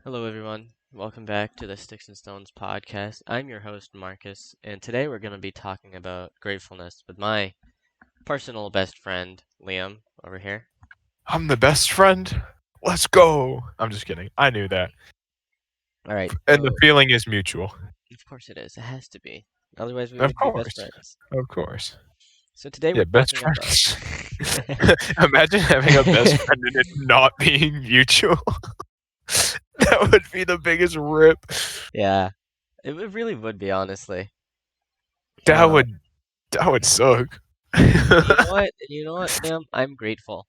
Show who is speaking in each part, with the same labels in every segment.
Speaker 1: Hello, everyone. Welcome back to the Sticks and Stones podcast. I'm your host, Marcus, and today we're going to be talking about gratefulness with my personal best friend, Liam, over here.
Speaker 2: I'm the best friend. Let's go. I'm just kidding. I knew that.
Speaker 1: All right,
Speaker 2: And the
Speaker 1: so
Speaker 2: feeling is mutual.
Speaker 1: of course it is. It has to be. Otherwise, we
Speaker 2: Of
Speaker 1: wouldn't be best
Speaker 2: course.
Speaker 1: friends.
Speaker 2: Of course.
Speaker 1: So today we're
Speaker 2: Yeah, best
Speaker 1: talking about.
Speaker 2: friends. Imagine having a best friend and it not being mutual. That would be the biggest rip.
Speaker 1: Yeah, really would be, honestly.
Speaker 2: That
Speaker 1: Uh,
Speaker 2: would that would suck.
Speaker 1: you know what? You know what, Liam? I'm grateful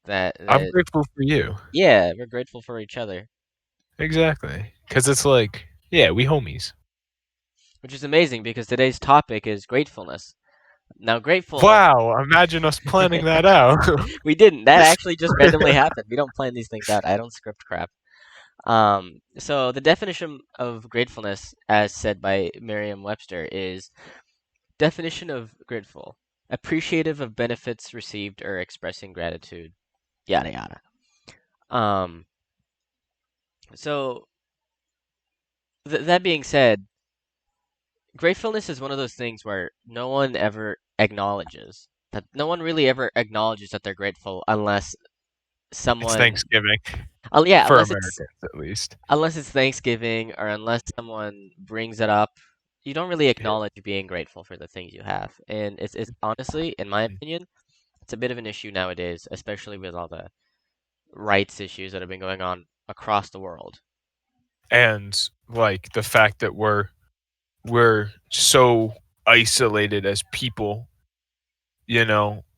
Speaker 1: that
Speaker 2: I'm
Speaker 1: that
Speaker 2: grateful for you.
Speaker 1: yeah, we're grateful for each other,
Speaker 2: Exactly. Cause it's like, yeah, we homies.
Speaker 1: which is amazing because today's topic is gratefulness. Now, grateful.
Speaker 2: Wow, imagine us planning that out.
Speaker 1: We didn't. That actually just randomly happened. We don't plan these things out. I don't script crap. So the definition of gratefulness, as said by Merriam-Webster, is definition of grateful, appreciative of benefits received or expressing gratitude, yada yada. Um, so that being said, gratefulness is one of those things where no one ever acknowledges that no one really ever acknowledges that they're grateful unless
Speaker 2: It's
Speaker 1: someone,
Speaker 2: Thanksgiving.
Speaker 1: yeah,
Speaker 2: For Americans at least.
Speaker 1: unless it's Thanksgiving or unless someone brings it up, you don't really
Speaker 2: Yeah.
Speaker 1: acknowledge being grateful for the things you have. And it's honestly, in my opinion, it's a bit of an issue nowadays, especially with all the rights issues that have been going on across the world.
Speaker 2: And like the fact that we're so isolated as people,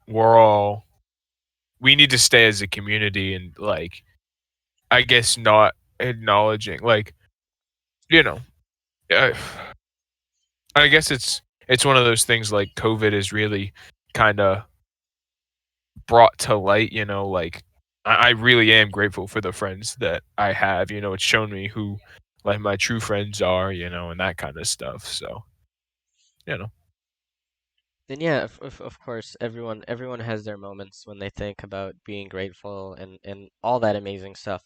Speaker 2: we're all we need to stay as a community and like I guess not acknowledging like you know uh, I guess it's one of those things like COVID is really kind of brought to light, like I really am grateful for the friends that I have, it's shown me who like my true friends are, and that kind of stuff. So, you know.
Speaker 1: Then yeah, of course, everyone has their moments when they think about being grateful and all that amazing stuff.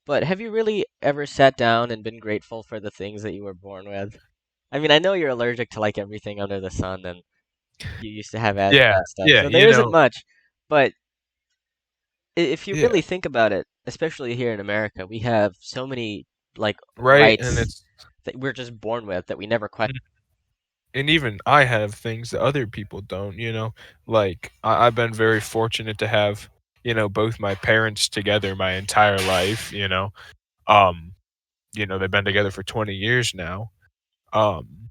Speaker 1: But have you really ever sat down and been grateful for the things that you were born with? I mean, I know you're allergic to like everything under the sun, and you used to have asthma
Speaker 2: Yeah,
Speaker 1: and stuff.
Speaker 2: yeah,
Speaker 1: So there isn't much. But if you
Speaker 2: yeah,
Speaker 1: really think about it, especially here in America, we have so many like
Speaker 2: right. And
Speaker 1: rights
Speaker 2: it's
Speaker 1: that we're just born with that we never question.
Speaker 2: and even I have things that other people don't, Like I've been very fortunate to have, both my parents together my entire life, Um, they've been together for 20 years now. Um,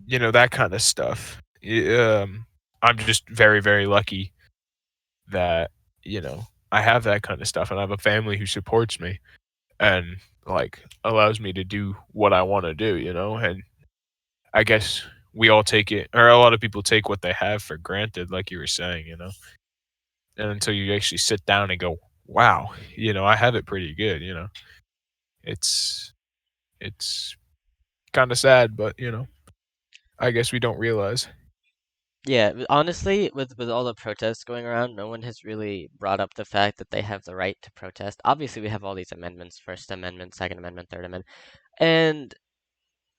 Speaker 2: that kind of stuff. I'm just very, very lucky that, I have that kind of stuff and I have a family who supports me and like allows me to do what I want to do, and I guess we all take it, or a lot of people take what they have for granted, like you were saying, and until you actually sit down and go, wow, I have it pretty good, it's, it's kind of sad, but, I guess we don't realize.
Speaker 1: Yeah, honestly, with all the protests going around, no one has really brought up the fact that they have the right to protest. Obviously, we have all these amendments, First Amendment, Second Amendment, Third Amendment, and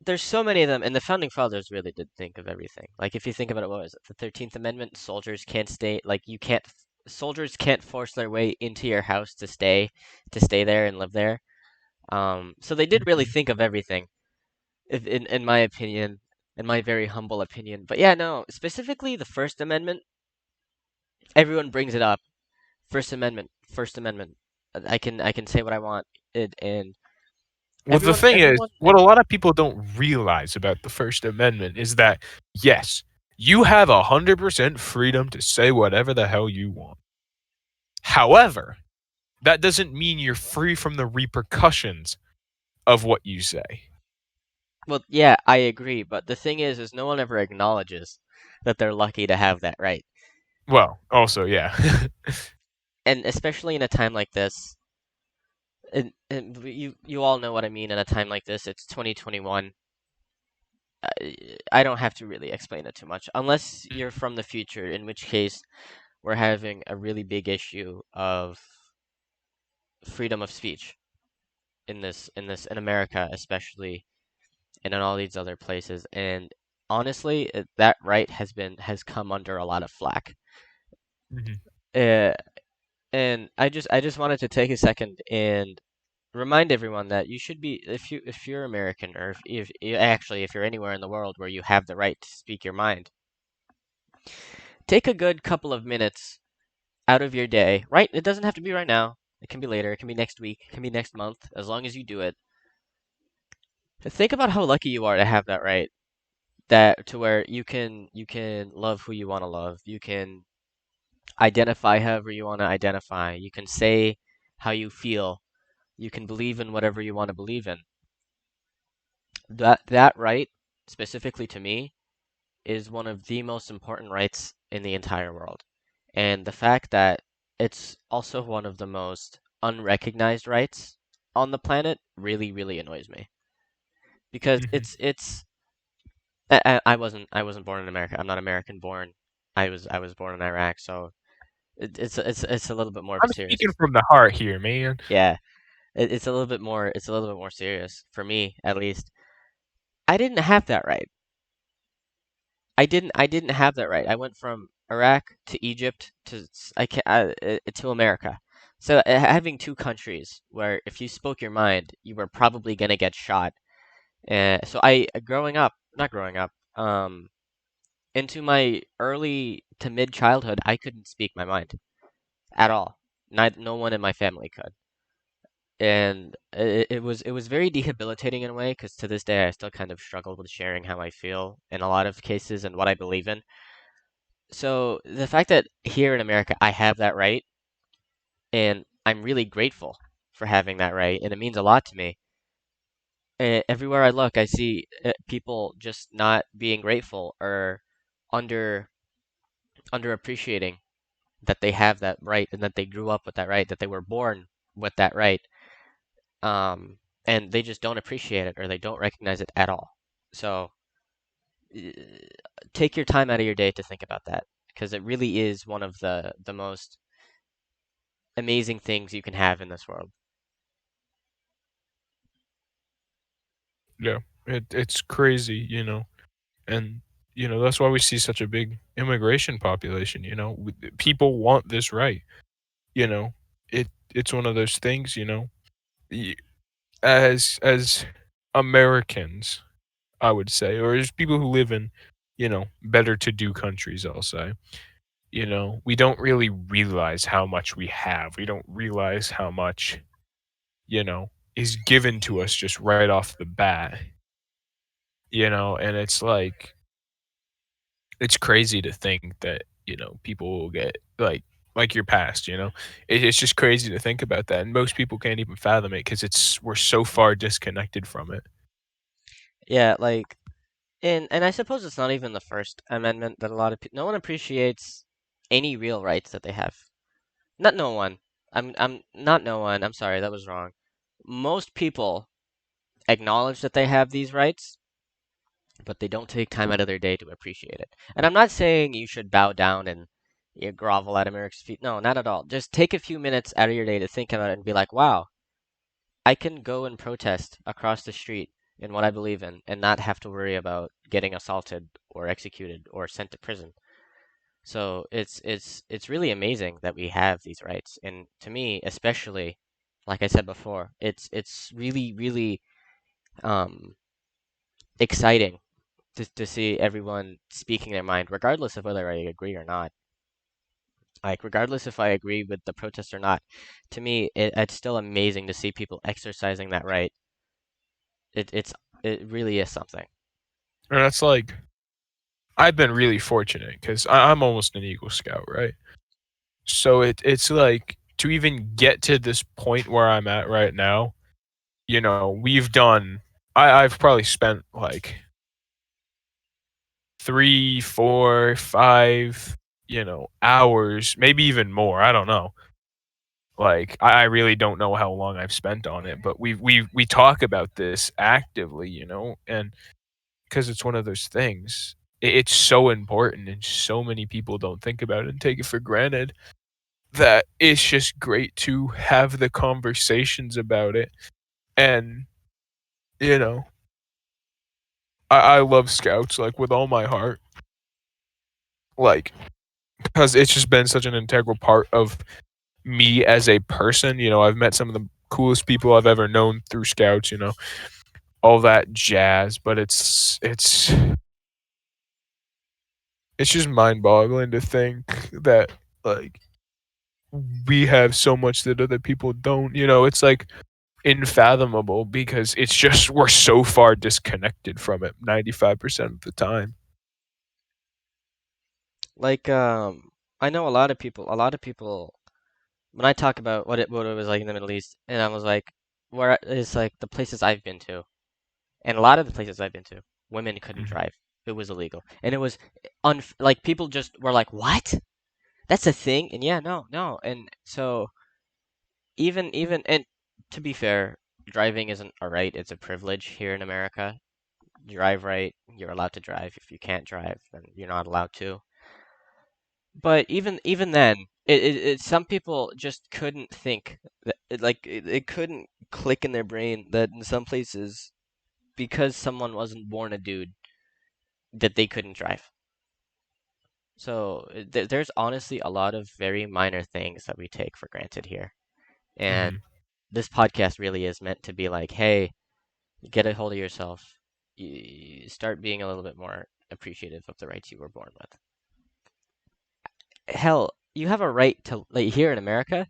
Speaker 1: there's so many of them, and the founding fathers really did think of everything. Like if you think about it, what was it? The 13th Amendment, soldiers can't stay, like you can't, soldiers can't force their way into your house to stay there and live there. So they did really
Speaker 2: Mhm.
Speaker 1: think of everything, if, in my opinion, in my very humble opinion. But yeah, no, specifically the First Amendment, everyone brings it up. First Amendment, First Amendment. I can say what I want, and
Speaker 2: Well, the thing is,
Speaker 1: everyone,
Speaker 2: what a lot of people don't realize about the First Amendment is that, yes, you have 100% freedom to say whatever the hell you want. However, that doesn't mean you're free from the repercussions of what you say.
Speaker 1: well, yeah, I agree. But the thing is no one ever acknowledges that they're lucky to have that right.
Speaker 2: Well, also, yeah.
Speaker 1: And especially in a time like this, and you all know what I mean. In a time like this, it's 2021. I don't have to really explain it too much, unless you're from the future, in which case we're having a really big issue of freedom of speech. in America especially, and in all these other places. And honestly, that right has come under a lot of flack.
Speaker 2: Mhm.
Speaker 1: Uh, and I just wanted to take a second and remind everyone that you should be, if you're American, or if you're anywhere in the world where you have the right to speak your mind, take a good couple of minutes out of your day. Right? It doesn't have to be right now. It can be later. It can be next week. It can be next month. As long as you do it, think about how lucky you are to have that right. That to where you can love who you want to love. You can identify however you want to identify. You can say how you feel. You can believe in whatever you want to believe in. That right, specifically to me, is one of the most important rights in the entire world. And the fact that it's also one of the most unrecognized rights on the planet really, really annoys me. Because
Speaker 2: Mhm.
Speaker 1: I wasn't born in America. I'm not American born. I was born in Iraq, so it's a little bit more
Speaker 2: I'm
Speaker 1: serious.
Speaker 2: speaking from the heart here, man.
Speaker 1: Yeah, it's a little bit more serious for me, at least. I didn't have that right. I didn't have that right. I went from Iraq to Egypt to America. So having two countries where if you spoke your mind, you were probably gonna get shot. So growing up, not growing up, into my early to mid childhood, I couldn't speak my mind at all. No one in my family could. And it was very debilitating in a way, because to this day I still kind of struggle with sharing how I feel in a lot of cases and what I believe in. So the fact that here in America I have that right, and I'm really grateful for having that right, and it means a lot to me. Everywhere I look, I see people just not being grateful, or under underappreciating that they have that right, and that they grew up with that right, that they were born with that right, and they just don't appreciate it, or they don't recognize it at all. So uh, take your time out of your day to think about that, because it really is one of the most amazing things you can have in this world.
Speaker 2: Yeah, it's crazy, and that's why we see such a big immigration population. People want this right. You know, it's one of those things. y- as Americans, I would say, or as people who live in better to do countries, I'll say. We don't really realize how much we have. We don't realize how much you know is given to us just right off the bat. And it's it's crazy to think that, people will get like your past, it's just crazy to think about that. And most people can't even fathom it because we're so far disconnected from it.
Speaker 1: Yeah, like, and I suppose it's not even the First Amendment that a lot of people, no one appreciates any real rights that they have. Not no one. I'm not no one. I'm sorry, that was wrong. Most people acknowledge that they have these rights, but they don't take time out of their day to appreciate it. And I'm not saying you should bow down and grovel at America's feet. No, not at all. Just take a few minutes out of your day to think about it and be like, wow, I can go and protest across the street in what I believe in and not have to worry about getting assaulted or executed or sent to prison. So it's really amazing that we have these rights. And to me, especially, like I said before, it's really, really um exciting to see everyone speaking their mind, regardless of whether I agree or not. Like, regardless if I agree with the protest or not, to me, it's still amazing to see people exercising that right. It really is something.
Speaker 2: And that's like I've been really fortunate because I'm almost an Eagle Scout, right? So it's like to even get to this point where I'm at right now, we've done I've probably spent like 3, 4, 5, hours, maybe even more. I don't know. Like I really don't know how long I've spent on it, but we talk about this actively, and because it's one of those things. It's so important, and so many people don't think about it and take it for granted that it's just great to have the conversations about it And, you know, I love Scouts, like, with all my heart, like, because it's just been such an integral part of me as a person. I've met some of the coolest people I've ever known through Scouts, all that jazz, but it's just mind-boggling to think that, like, we have so much that other people don't. It's like unfathomable because it's just we're so far disconnected from it 95% of the time.
Speaker 1: Like, I know a lot of people, when I talk about what it was like in the Middle East, and I was like, where is like the places I've been to, and a lot of the places I've been to, women couldn't
Speaker 2: Mhm,
Speaker 1: drive. It was illegal, and it was like people just were like, "What? That's a thing?" And yeah, no, no, and so even and to be fair, driving isn't a right; it's a privilege here in America. Drive right, you're allowed to drive. If you can't drive, then you're not allowed to. But even then, some people just couldn't think that it couldn't click in their brain that in some places, because someone wasn't born a dude, that they couldn't drive. So there's honestly a lot of very minor things that we take for granted here. And
Speaker 2: mhm.
Speaker 1: this podcast really is meant to be like, hey, get a hold of yourself. Start being a little bit more appreciative of the rights you were born with. Hell, you have a right to, like, here in America,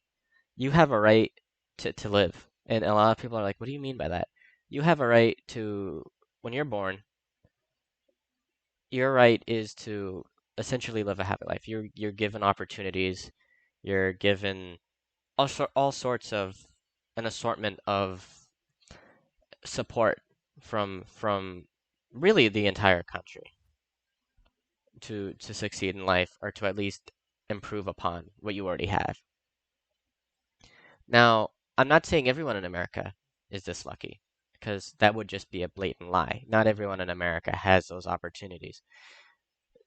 Speaker 1: you have a right to live. And a lot of people are like, what do you mean by that? You have a right to, when you're born, your right is to essentially live a happy life. You're given opportunities, you're given all sorts of an assortment of support from really the entire country to succeed in life, or to at least improve upon what you already have. Now, I'm not saying everyone in America is this lucky, because that would just be a blatant lie. Not everyone in America has those opportunities,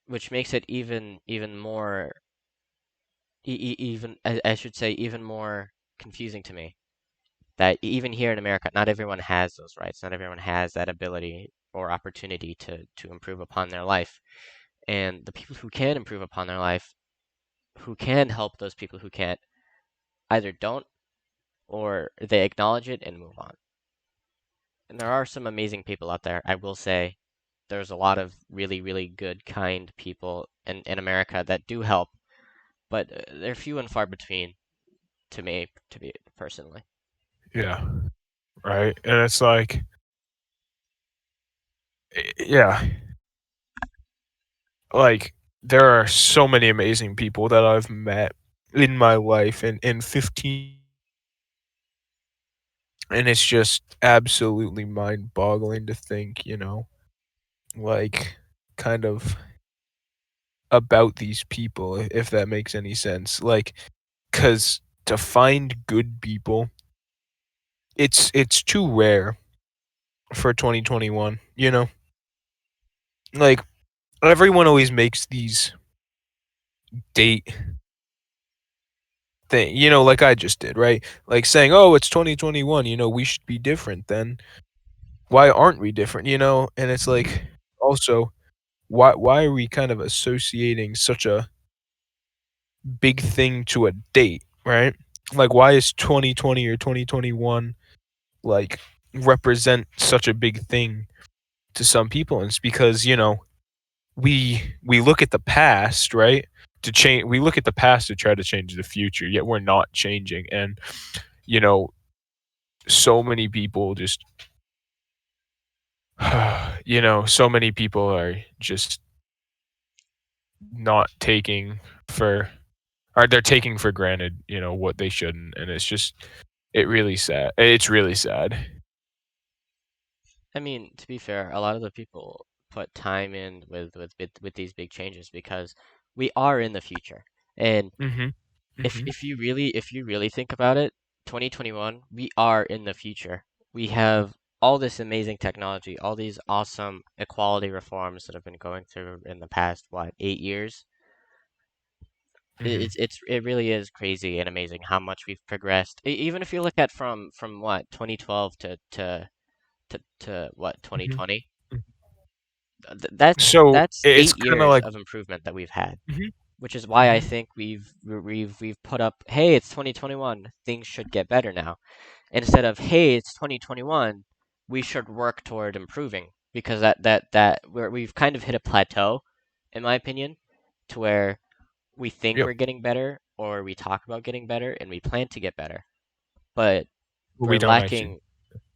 Speaker 1: which makes it even more even I should say even more confusing to me that even here in America, not everyone has those rights. Not everyone has that ability or opportunity to improve upon their life. And the people who can improve upon their life, who can help those people who can't, either don't, or they acknowledge it and move on. And there are some amazing people out there. I will say there's a lot of really, really good, kind people in America that do help, but they're few and far between to me, to be personally.
Speaker 2: Yeah, right. And it's like, yeah, like there are so many amazing people that I've met in my life and in 15, and it's just absolutely mind-boggling to think, like kind of about these people, if that makes any sense. Like, cuz to find good people, it's too rare for 2021, Like everyone always makes these date thing, like I just did, right? Like saying, "Oh, it's 2021, we should be different then." Why aren't we different, And it's like also why are we kind of associating such a big thing to a date, right? Like why is 2020 or 2021 like represent such a big thing to some people? And it's because, we look at the past, right? To change We look at the past to try to change the future, yet we're not changing. And, you know, so many people just so many people are just not taking for or they're taking for granted, what they shouldn't. And it's really sad.
Speaker 1: I mean, to be fair, a lot of the people put time in with these big changes because we are in the future. And
Speaker 2: Mhm. Mhm.
Speaker 1: if you really think about it, 2021, we are in the future. We have all this amazing technology, all these awesome equality reforms that have been going through in the past, what, 8 years?
Speaker 2: Hmm.
Speaker 1: It really is crazy and amazing how much we've progressed. Even if you look at from what 2012 to what
Speaker 2: Hmm.
Speaker 1: 2020, that's
Speaker 2: So
Speaker 1: that's
Speaker 2: it's
Speaker 1: eight
Speaker 2: kind of
Speaker 1: years
Speaker 2: like,
Speaker 1: of improvement that we've had,
Speaker 2: hmm,
Speaker 1: which is why I
Speaker 2: hmm,
Speaker 1: think we've put up, hey, it's 2021, things should get better now, instead of, hey, it's 2021, we should work toward improving, because we've kind of hit a plateau, in my opinion, to where we think
Speaker 2: yep,
Speaker 1: we're getting better, or we talk about getting better and we plan to get better, but
Speaker 2: but we
Speaker 1: we're
Speaker 2: don't actually.
Speaker 1: lacking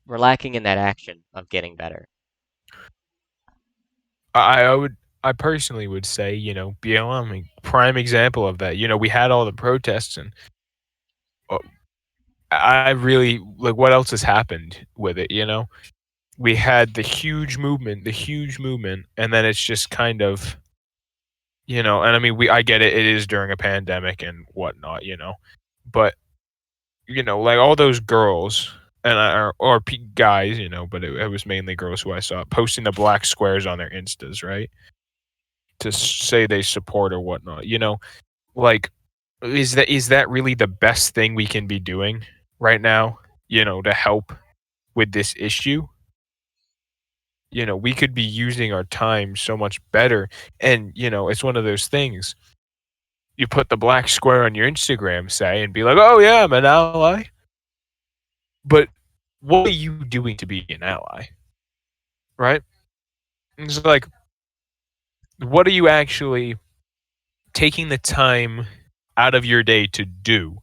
Speaker 1: we're lacking in that action of getting better.
Speaker 2: I would, I personally would say, BLM, prime example of that. We had all the protests, and uh, I really like what else has happened with it. We had the huge movement, and then it's just kind of, and I mean, I get it. It is during a pandemic and whatnot, but like all those girls and guys, but it was mainly girls who I saw posting the black squares on their instas, right, to say they support or whatnot. Like, is that really the best thing we can be doing right now? To help with this issue. We could be using our time so much better. And it's one of those things. You put the black square on your Instagram, say, and be like, "Oh yeah, I'm an ally." But what are you doing to be an ally, right? It's like, what are you actually taking the time out of your day to do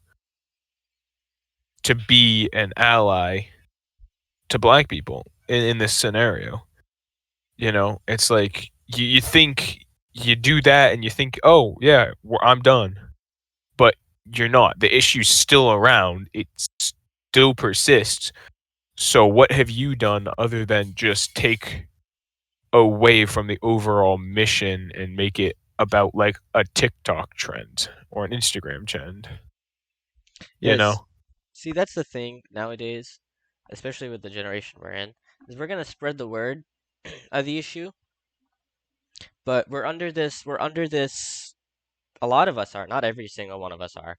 Speaker 2: to be an ally to black people in this scenario? It's like you think you do that and you think, oh, yeah, I'm done. But you're not. The issue's still around, it still persists. So, what have you done other than just take away from the overall mission and make it about like a TikTok trend or an Instagram trend, you
Speaker 1: Yes.
Speaker 2: know?
Speaker 1: See, that's the thing nowadays, especially with the generation we're in, is we're gonna spread the word of the issue, but we're under this, a lot of us are, not every single one of us are.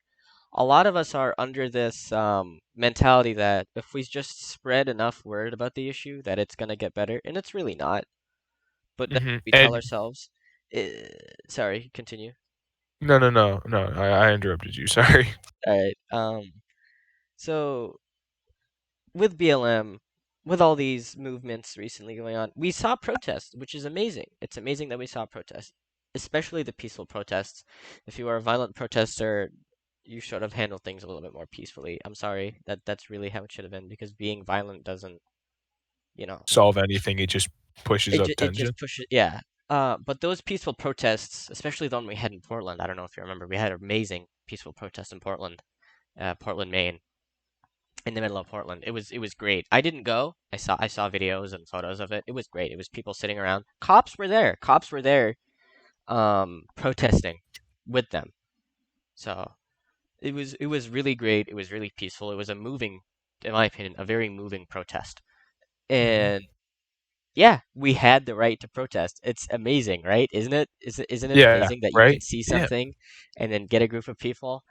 Speaker 1: A lot of us are under this mentality that if we just spread enough word about the issue, that it's gonna get better, and it's really not. But then we tell
Speaker 2: And
Speaker 1: ourselves, eh, sorry, continue.
Speaker 2: no, no, no, no. I interrupted you. Sorry.
Speaker 1: All right. So with BLM, with all these movements recently going on, we saw protests, which is amazing. It's amazing that we saw protests, especially the peaceful protests. If you are a violent protester, you should have handled things a little bit more peacefully. I'm sorry, that's really how it should have been, because being violent doesn't, you know,
Speaker 2: Solve anything. It just pushes up
Speaker 1: it
Speaker 2: tension.
Speaker 1: just pushes, yeah. But those peaceful protests, especially the one we had in Portland, I don't know if you remember, we had an amazing peaceful protest in Portland, Portland, Maine, in the middle of Portland. It was great. I didn't go. I saw videos and photos of it. It was great. It was people sitting around. Cops were there. Cops were there, protesting with them. So it was really great. It was really peaceful. It was a moving, in my opinion, a very moving protest.
Speaker 2: Hmm.
Speaker 1: And yeah, we had the right to protest. It's amazing, right? Isn't it
Speaker 2: Yeah.
Speaker 1: amazing that you can
Speaker 2: Right.
Speaker 1: see
Speaker 2: Yeah.
Speaker 1: something and then get a group of people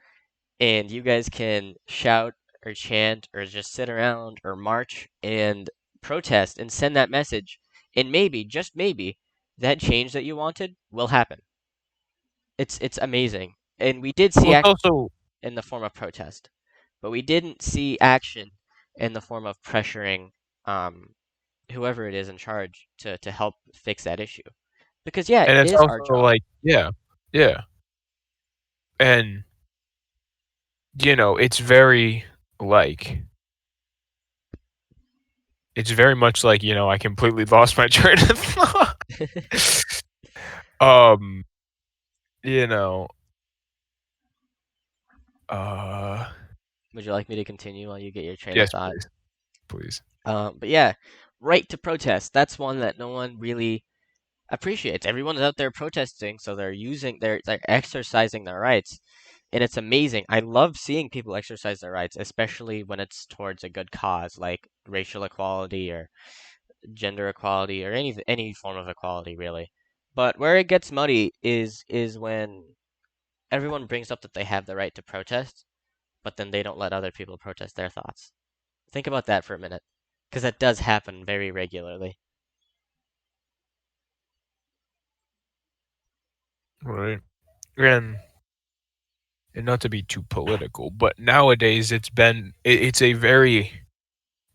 Speaker 1: and you guys can shout or chant or just sit around or march and protest and send that message, and maybe, just maybe, that change that you wanted will happen. It's amazing. And we did see
Speaker 2: Well, it's
Speaker 1: action
Speaker 2: also,
Speaker 1: in the form of protest, but we didn't see action in the form of pressuring whoever it is in charge to help fix that issue. Because yeah,
Speaker 2: and
Speaker 1: it
Speaker 2: it's
Speaker 1: is our
Speaker 2: also
Speaker 1: job.
Speaker 2: like, yeah, yeah. And, it's very like, it's very much like, I completely lost my train of thought. Um, you know, uh,
Speaker 1: Would you like me to continue while you get your train of
Speaker 2: yes,
Speaker 1: thought?
Speaker 2: please, please.
Speaker 1: But yeah, right to protest. That's one that no one really appreciates. Everyone's out there protesting, so they're exercising their rights, and it's amazing. I love seeing people exercise their rights, especially when it's towards a good cause, like racial equality or gender equality or any form of equality, really. But where it gets muddy is when everyone brings up that they have the right to protest, but then they don't let other people protest their thoughts. Think about that for a minute, because that does happen very regularly.
Speaker 2: Right. And not to be too political, but nowadays it's a very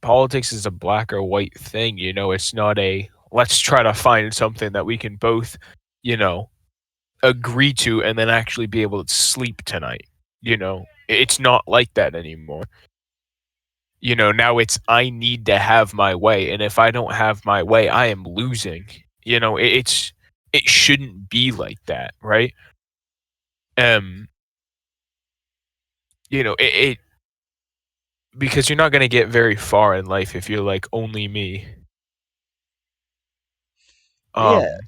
Speaker 2: politics is a black or white thing, you know, it's not a let's try to find something that we can both, you know, agree to and then actually be able to sleep tonight. You know, it's not like that anymore. You know, now it's I need to have my way, and if I don't have my way, I am losing. You know, it shouldn't be like that, right? Um, you know, it because you're not gonna get very far in life if you're like only me.
Speaker 1: Yeah,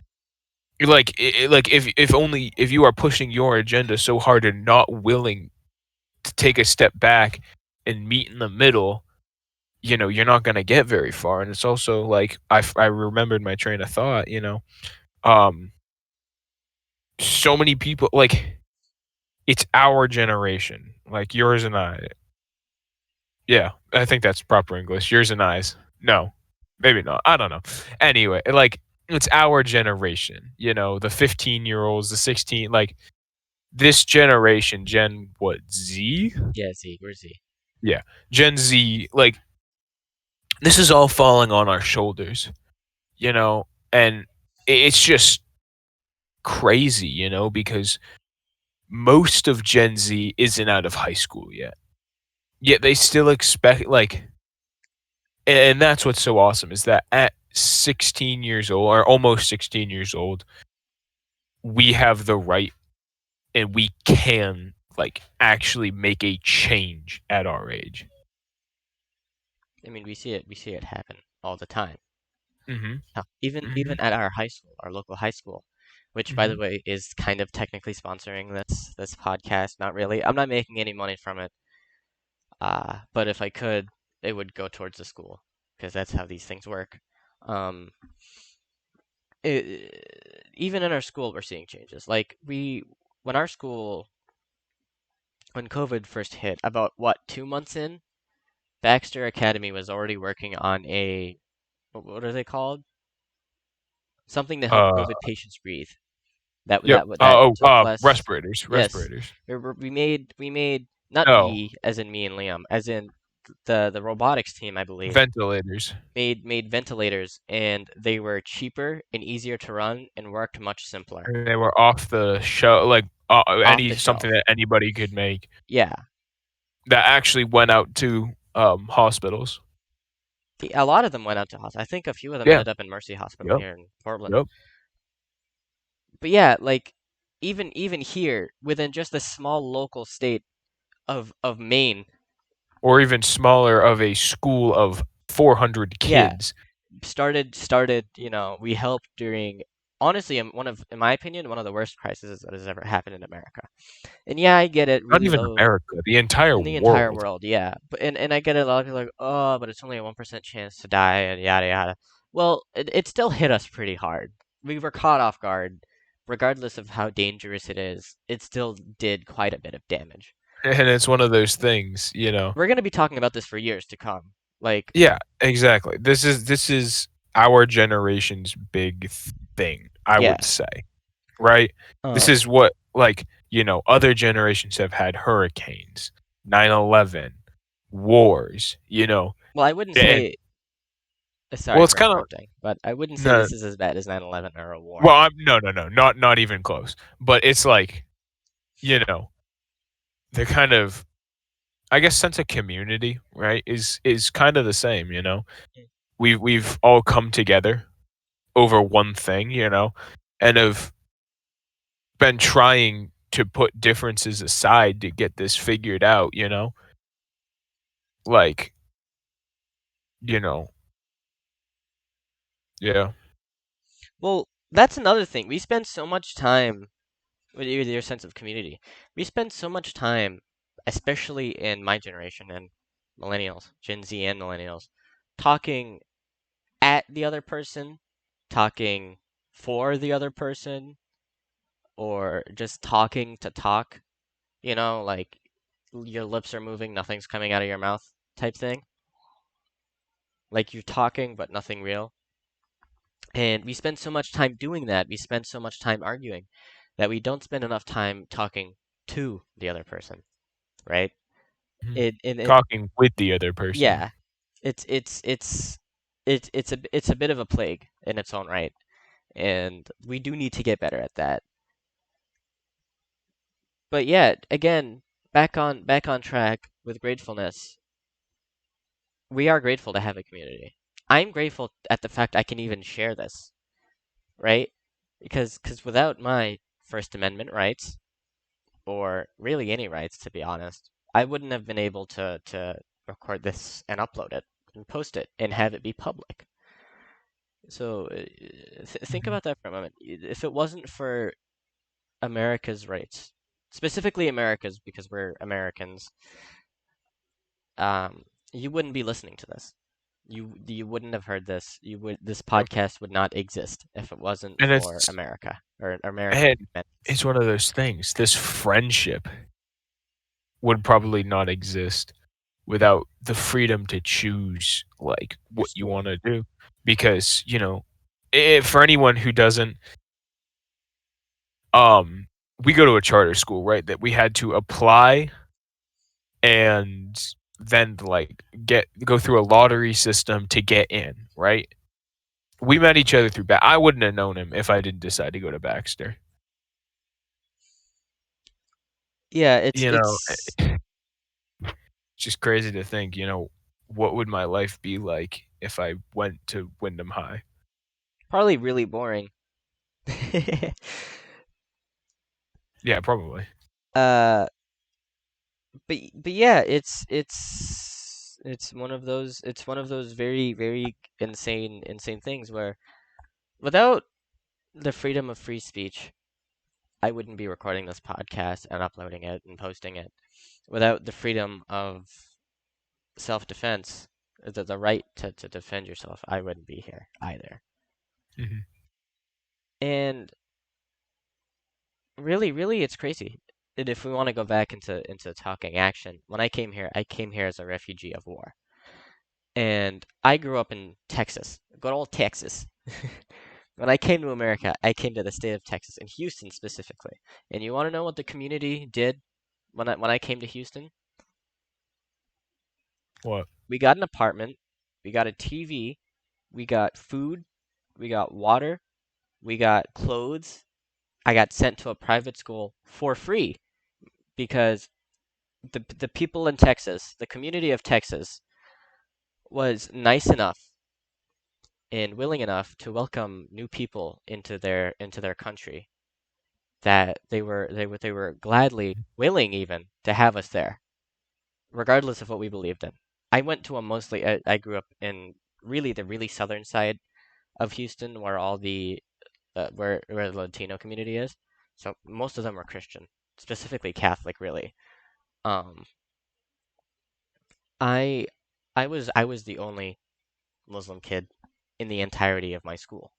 Speaker 2: Um, like like if only if you are pushing your agenda so hard and not willing to take a step back and meet in the middle, you know, you're not going to get very far. And it's also like I remembered my train of thought, you know. Um so many people like it's our generation, like yours and I. Yeah, I think that's proper English. Yours and I's. No. Maybe not. I don't know. Anyway, like it's our generation, you know, the 15-year-olds, the 16 like this generation, Gen what, Z?
Speaker 1: yeah, Z, where's Z?
Speaker 2: Yeah. Gen Z, like this is all falling on our shoulders, you know, and it's just crazy, you know, because most of Gen Z isn't out of high school yet. Yet they still expect like and that's what's so awesome is that at 16 years old or almost 16 years old, we have the right and we can like actually make a change at our age.
Speaker 1: I mean, we see it happen all the time.
Speaker 2: Mhm.
Speaker 1: Even
Speaker 2: Mhm.
Speaker 1: at our high school, our local high school, which by the
Speaker 2: Mhm.
Speaker 1: way is kind of technically sponsoring this podcast. Not really. I'm not making any money from it. But if I could, it would go towards the school because that's how these things work. Um, Even in our school, we're seeing changes. Like when our school, when COVID first hit, about what, 2 months in, Baxter Academy was already working on a, what are they called? Something to help
Speaker 2: Uh
Speaker 1: COVID patients breathe. That
Speaker 2: yep.
Speaker 1: that took less.
Speaker 2: Respirators,
Speaker 1: Yes,
Speaker 2: respirators.
Speaker 1: we made not
Speaker 2: No,
Speaker 1: we as in me and Liam, as in the robotics team, I believe,
Speaker 2: ventilators.
Speaker 1: made ventilators, and they were cheaper and easier to run and worked much simpler.
Speaker 2: And they were off the show like
Speaker 1: Off the
Speaker 2: any something
Speaker 1: shelf.
Speaker 2: that anybody could make
Speaker 1: Yeah.
Speaker 2: that actually went out to hospitals.
Speaker 1: A lot of them went out to hospital. I think a few of them
Speaker 2: Yeah.
Speaker 1: ended up in Mercy Hospital
Speaker 2: Yep.
Speaker 1: here in Portland.
Speaker 2: Yep.
Speaker 1: But yeah, like even here, within just a small local state of Maine,
Speaker 2: Or even smaller of a school of 400
Speaker 1: yeah,
Speaker 2: kids.
Speaker 1: started, we helped during, honestly, in my opinion, one of the worst crises that has ever happened in America. And yeah, I get it.
Speaker 2: Not
Speaker 1: We
Speaker 2: even
Speaker 1: low
Speaker 2: America, the entire
Speaker 1: in the entire
Speaker 2: world.
Speaker 1: world, yeah. But and I get it. A lot of people are like, oh, but it's only a 1% chance to die, and yada yada. Well, it still hit us pretty hard. We were caught off guard, regardless of how dangerous it is. It still did quite a bit of damage.
Speaker 2: And it's one of those things, you know.
Speaker 1: We're gonna be talking about this for years to come. Like,
Speaker 2: Yeah, exactly. This is our generation's big thing, I
Speaker 1: yeah.
Speaker 2: would say. Right? This
Speaker 1: Um.
Speaker 2: is what like, you know, other generations have had hurricanes, 9/11, wars, you know.
Speaker 1: Well, I wouldn't
Speaker 2: And
Speaker 1: say.
Speaker 2: well,
Speaker 1: Sorry
Speaker 2: it's
Speaker 1: for
Speaker 2: kind of
Speaker 1: interrupting, but I wouldn't say
Speaker 2: no,
Speaker 1: this is as bad as 9/11 or a war.
Speaker 2: well, no, no, no, not even close. But it's like, you know, they're kind of I guess sense of community, right, is kind of the same, you know. We've all come together over one thing, you know, and have been trying to put differences aside to get this figured out, you know. Like, you know, yeah.
Speaker 1: Well, that's another thing. We spend so much time with your sense of community. We spend so much time, especially in my generation and millennials, Gen Z and millennials, talking at the other person, talking for the other person, or just talking to talk, like your lips are moving, nothing's coming out of your mouth type thing. Like you're talking, but nothing real. And we spend so much time doing that. We spend so much time arguing that we don't spend enough time talking to the other person, right?
Speaker 2: Mhm.
Speaker 1: And
Speaker 2: Talking with the other person.
Speaker 1: yeah, it's it's it's it's a bit of a plague in its own right, and we do need to get better at that. But yeah, again, back on track with gratefulness. We are grateful to have a community. I'm grateful at the fact I can even share this, right? Because without my First Amendment rights, or really any rights, to be honest, I wouldn't have been able to record this and upload it and post it and have it be public. So think
Speaker 2: Mhm.
Speaker 1: about that for a moment. If it wasn't for America's rights, specifically America's, because we're Americans, um, you wouldn't be listening to this. You wouldn't have heard this. This
Speaker 2: Yep.
Speaker 1: podcast would not exist if it wasn't
Speaker 2: And
Speaker 1: for
Speaker 2: it's
Speaker 1: America or American
Speaker 2: and
Speaker 1: amendments.
Speaker 2: it's one of those things. This friendship would probably not exist without the freedom to choose like
Speaker 1: Your
Speaker 2: what you
Speaker 1: school.
Speaker 2: want to do because for anyone who doesn't um we go to a charter school, right, that we had to apply and then like get go through a lottery system to get in, right? We met each other through I wouldn't have known him if I didn't decide to go to Baxter.
Speaker 1: Yeah, it's
Speaker 2: You know,
Speaker 1: it's
Speaker 2: just crazy to think, what would my life be like if I went to Wyndham High?
Speaker 1: probably really boring.
Speaker 2: Yeah, probably.
Speaker 1: uh, but yeah, it's one of those very very insane things where without the freedom of free speech, I wouldn't be recording this podcast and uploading it and posting it. Without the freedom of self-defense, the right to defend yourself, I wouldn't be here either.
Speaker 2: Mhm,
Speaker 1: And really, really, it's crazy. And if we want to go back into talking action, when I came here as a refugee of war. And I grew up in Texas, good old Texas. When I came to America, I came to the state of Texas, in Houston specifically. And you want to know what the community did when I came to Houston?
Speaker 2: what?
Speaker 1: We got an apartment, we got a TV, we got food, we got water, we got clothes. I got sent to a private school for free because the people in Texas, the community of Texas, was nice enough and willing enough to welcome new people into their country, that they were gladly willing even to have us there, regardless of what we believed in. I went to a mostly I grew up in really the really southern side of Houston, where all the where the Latino community is. So most of them were Christian, specifically Catholic, really. Um, I I was the only Muslim kid in the entirety of my school.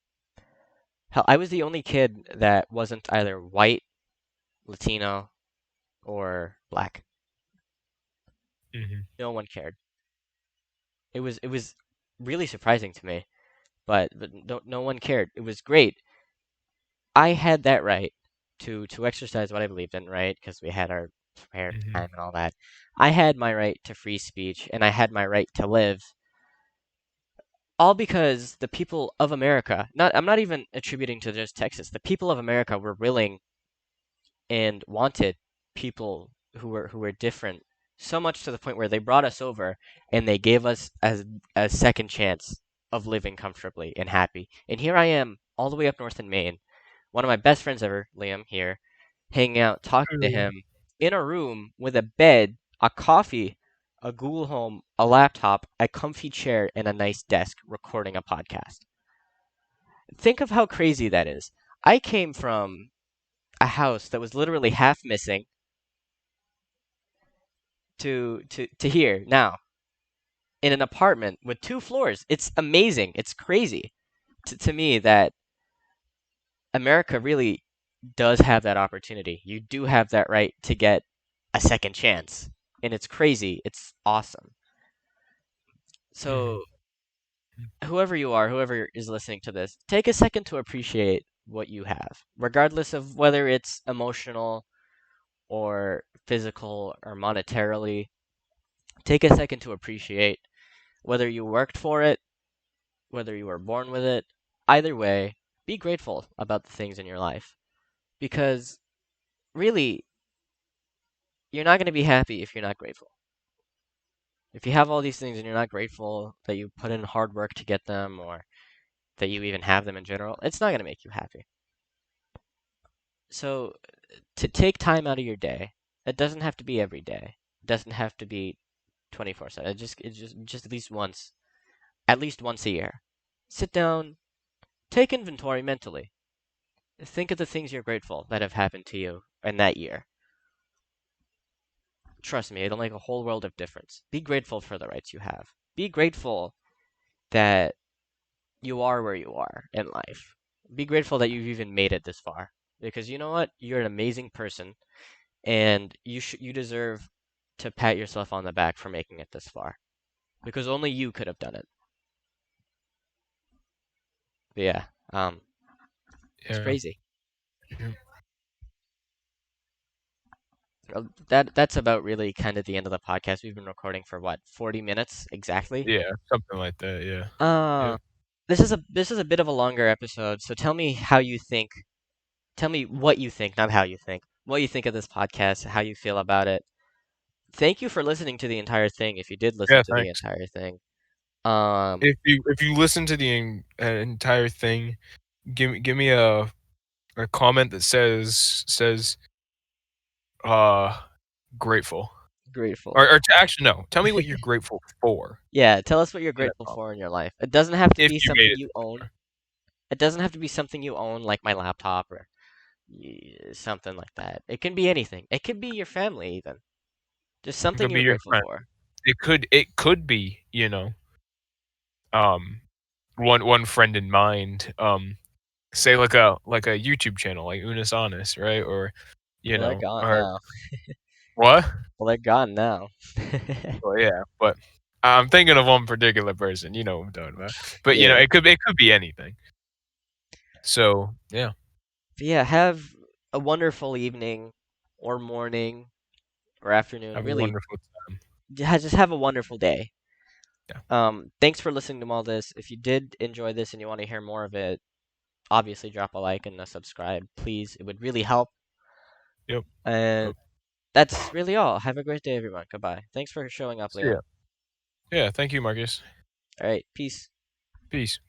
Speaker 1: Hell, I was the only kid that wasn't either white, Latino, or black.
Speaker 2: Mhm,
Speaker 1: No one cared. It was really surprising to me, but no one cared. It was great. I had that right to exercise what I believed in, right? Because we had our prayer
Speaker 2: mhm,
Speaker 1: time and all that. I had my right to free speech, and I had my right to live, all because the people of America, not I'm not even attributing to just Texas. The people of America were willing and wanted people who were different, so much to the point where they brought us over and they gave us a second chance of living comfortably and happy. And here I am, all the way up north in Maine, one of my best friends ever, Liam, here, hanging out, talking to
Speaker 2: mhm.
Speaker 1: him in a room with a bed, a coffee, a Google Home, a laptop, a comfy chair, and a nice desk, recording a podcast. Think of how crazy that is. I came from a house that was literally half missing to here now, in an apartment with 2 floors. It's amazing. It's crazy to me that America really does have that opportunity. You do have that right to get a second chance. And it's crazy. It's awesome.
Speaker 2: Mhm.
Speaker 1: So, whoever you are, whoever is listening to this, take a second to appreciate what you have, regardless of whether it's emotional or physical or monetarily. Take a second to appreciate whether you worked for it, whether you were born with it. Either way, be grateful about the things in your life because really, you're not going to be happy if you're not grateful. If you have all these things and you're not grateful that you put in hard work to get them or that you even have them in general, it's not going to make you happy. So, to take time out of your day, it doesn't have to be every day. It doesn't have to be 24/7. It just at least once a year. Sit down, take inventory mentally. Think of the things you're grateful that have happened to you in that year. Trust me, it'll make a whole world of difference. Be grateful for the rights you have. Be grateful that you are where you are in life. Be grateful that you've even made it this far. Because you know what? You're an amazing person and you deserve to pat yourself on the back for making it this far. Because only you could have done it. But yeah, it's
Speaker 2: Yeah.
Speaker 1: crazy.
Speaker 2: Yeah.
Speaker 1: That's about really kind of the end of the podcast. We've been recording for what, 40 minutes exactly?
Speaker 2: Yeah, something like that, yeah.
Speaker 1: Uh,
Speaker 2: Yep.
Speaker 1: this is a bit of a longer episode, so tell me how you think. Tell me what you think, not how you think. What you think of this podcast, how you feel about it. Thank you for listening to the entire thing. If you did listen
Speaker 2: Yeah,
Speaker 1: to the
Speaker 2: thanks.
Speaker 1: entire thing, um,
Speaker 2: If you listen to the entire thing, give me a comment that says, uh, "grateful."
Speaker 1: grateful.
Speaker 2: Or actually, no, tell me what you're grateful for
Speaker 1: Yeah, tell us what you're
Speaker 2: in that
Speaker 1: grateful
Speaker 2: comment,
Speaker 1: for in your life. It doesn't have to
Speaker 2: if
Speaker 1: be
Speaker 2: you made
Speaker 1: something
Speaker 2: it
Speaker 1: you
Speaker 2: this
Speaker 1: own.
Speaker 2: far.
Speaker 1: It doesn't have to be something you own, like my laptop or something like that. It can be anything. It could be your family, even. Just
Speaker 2: It
Speaker 1: something
Speaker 2: could be
Speaker 1: you're
Speaker 2: your
Speaker 1: grateful
Speaker 2: friend.
Speaker 1: for.
Speaker 2: It could be, um, one friend in mind, say like a YouTube channel, like Unis Honest, right? Or,
Speaker 1: Well, they're gone
Speaker 2: or
Speaker 1: now.
Speaker 2: what?
Speaker 1: Well, they're gone now.
Speaker 2: Well, yeah, but I'm thinking of one particular person, you know what I'm talking about. But,
Speaker 1: Yeah.
Speaker 2: it could be anything. So, yeah,
Speaker 1: But yeah, have a wonderful evening or morning or afternoon.
Speaker 2: have a
Speaker 1: Really,
Speaker 2: wonderful time.
Speaker 1: just have a wonderful day.
Speaker 2: Yeah.
Speaker 1: Thanks for listening to all this. If you did enjoy this and you want to hear more of it, obviously drop a like and a subscribe, please. It would really help.
Speaker 2: Yep,
Speaker 1: And
Speaker 2: yep.
Speaker 1: that's really all. Have a great day, everyone. Goodbye. Thanks for showing up,
Speaker 2: See ya.
Speaker 1: Leon.
Speaker 2: Yeah, thank you, Marcus.
Speaker 1: All right, peace.
Speaker 2: Peace.